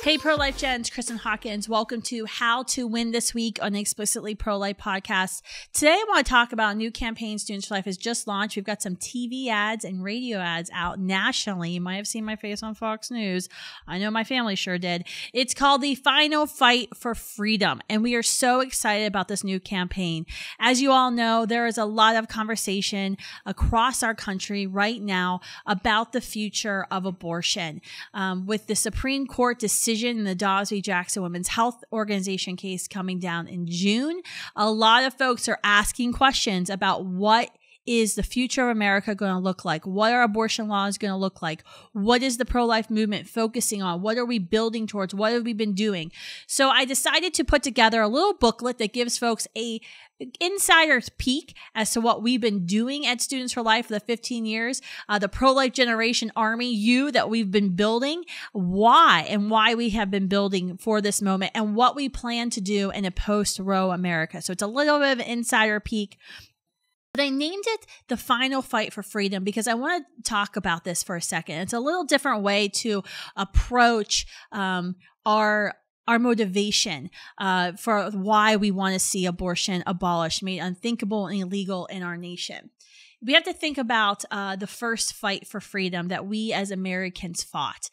Hey, pro-life gens, Kristan Hawkins. Welcome to How to Win This Week on the Explicitly Pro-Life podcast. Today, I want to talk about a new campaign Students for Life has just launched. We've got some TV ads and radio ads out nationally. You might have seen my face on Fox News. I know my family sure did. It's called The Final Fight for Freedom, and we are so excited about this new campaign. As you all know, there is a lot of conversation across our country right now about the future of abortion. With the Supreme Court decision in the Dobbs v. Jackson Women's Health Organization case coming down in June, a lot of folks are asking questions about what is the future of America going to look like? What are abortion laws going to look like? What is the pro-life movement focusing on? What are we building towards? What have we been doing? So I decided to put together a little booklet that gives folks a insider's peek as to what we've been doing at Students for Life for the 15 years, the pro-life generation army, that we've been building, why we have been building for this moment, and what we plan to do in a post-Roe America. So it's a little bit of an insider peek. But I named it The Final Fight for Freedom because I want to talk about this for a second. It's a little different way to approach our motivation for why we want to see abortion abolished, made unthinkable and illegal in our nation. We have to think about the first fight for freedom that we as Americans fought.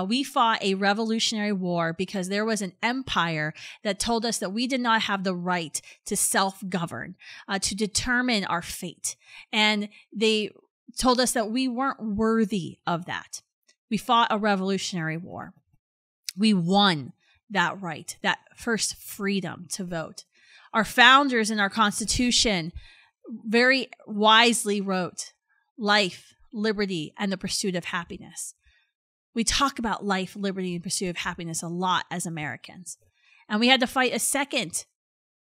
We fought a revolutionary war because there was an empire that told us that we did not have the right to self-govern, to determine our fate. And they told us that we weren't worthy of that. We fought a revolutionary war. We won that right, that first freedom to vote. Our founders in our Constitution very wisely wrote life, liberty, and the pursuit of happiness. We talk about life, liberty, and pursuit of happiness a lot as Americans. And we had to fight a second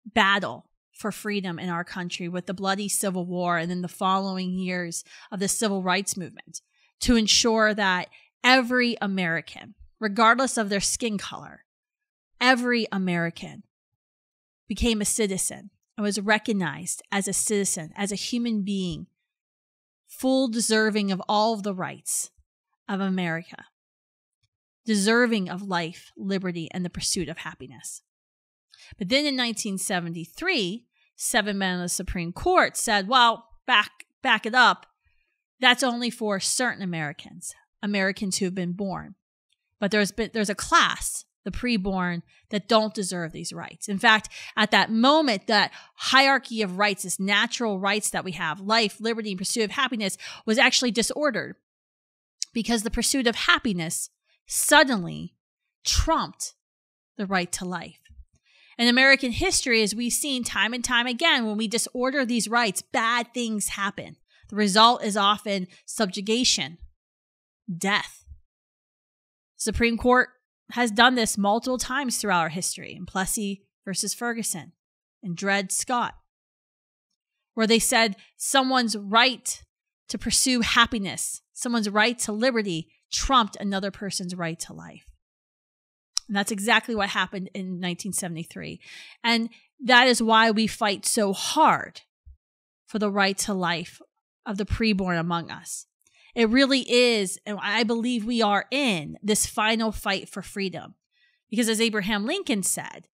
battle for freedom in our country with the bloody Civil War and then the following years of the Civil Rights Movement to ensure that every American, regardless of their skin color, every American became a citizen and was recognized as a citizen, as a human being, full deserving of all of the rights of America, deserving of life, liberty, and the pursuit of happiness. But then in 1973, 7 men on the Supreme Court said, well, back it up. That's only for certain Americans, Americans who have been born. But there's a class, the preborn, that don't deserve these rights. In fact, at that moment, that hierarchy of rights, this natural rights that we have, life, liberty, and pursuit of happiness, was actually disordered because the pursuit of happiness suddenly trumped the right to life. In American history, as we've seen time and time again, when we disorder these rights, bad things happen. The result is often subjugation, death. Supreme Court has done this multiple times throughout our history, in Plessy versus Ferguson and Dred Scott, where they said someone's right to pursue happiness, someone's right to liberty trumped another person's right to life. And that's exactly what happened in 1973. And that is why we fight so hard for the right to life of the preborn among us. It really is, and I believe we are in this final fight for freedom. Because as Abraham Lincoln said,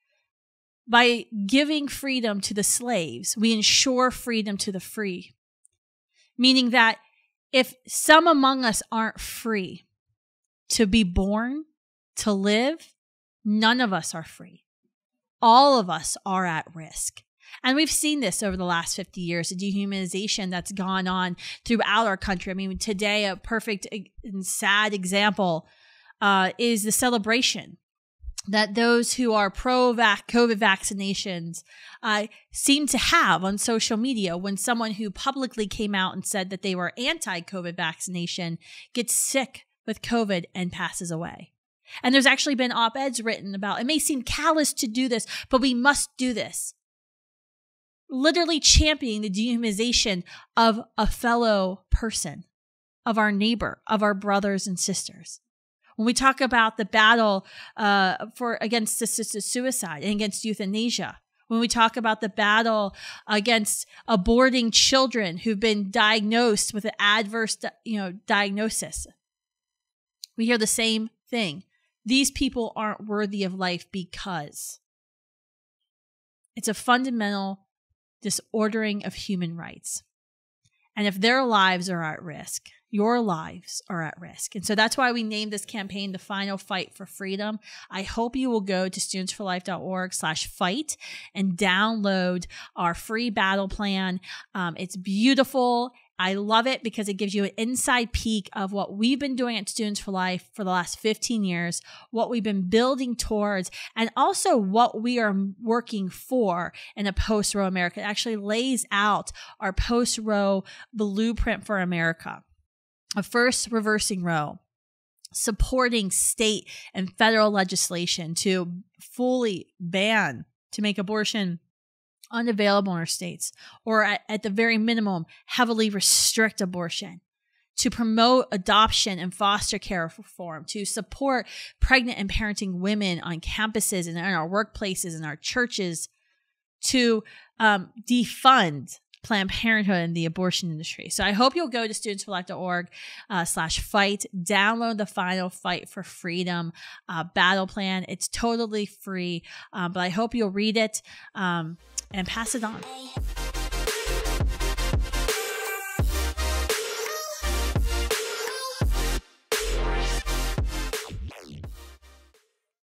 by giving freedom to the slaves, we ensure freedom to the free. Meaning that if some among us aren't free to be born, to live, none of us are free. All of us are at risk. And we've seen this over the last 50 years, the dehumanization that's gone on throughout our country. I mean, today, a perfect and sad example is the celebration that those who are pro-COVID vaccinations seem to have on social media when someone who publicly came out and said that they were anti-COVID vaccination gets sick with COVID and passes away. And there's actually been op-eds written about, it may seem callous to do this, but we must do this. Literally championing the dehumanization of a fellow person, of our neighbor, of our brothers and sisters. When we talk about the battle against assisted suicide and against euthanasia, when we talk about the battle against aborting children who've been diagnosed with an adverse diagnosis, we hear the same thing. these people aren't worthy of life because it's a fundamental disordering of human rights. And if their lives are at risk, your lives are at risk. And so that's why we named this campaign The Final Fight for Freedom. I hope you will go to studentsforlife.org/fight and download our free battle plan. It's beautiful. I love it because it gives you an inside peek of what we've been doing at Students for Life for the last 15 years, what we've been building towards, and also what we are working for in a post-Roe America. It actually lays out our post-Roe blueprint for America. First, reversing Roe, supporting state and federal legislation to fully ban, to make abortion unavailable in our states, or at the very minimum, heavily restrict abortion, to promote adoption and foster care reform, to support pregnant and parenting women on campuses and in our workplaces and our churches, to defund Planned Parenthood and the abortion industry. So I hope you'll go to studentsforlife.org/fight, download the Final Fight for Freedom battle plan. It's totally free, but I hope you'll read it and pass it on.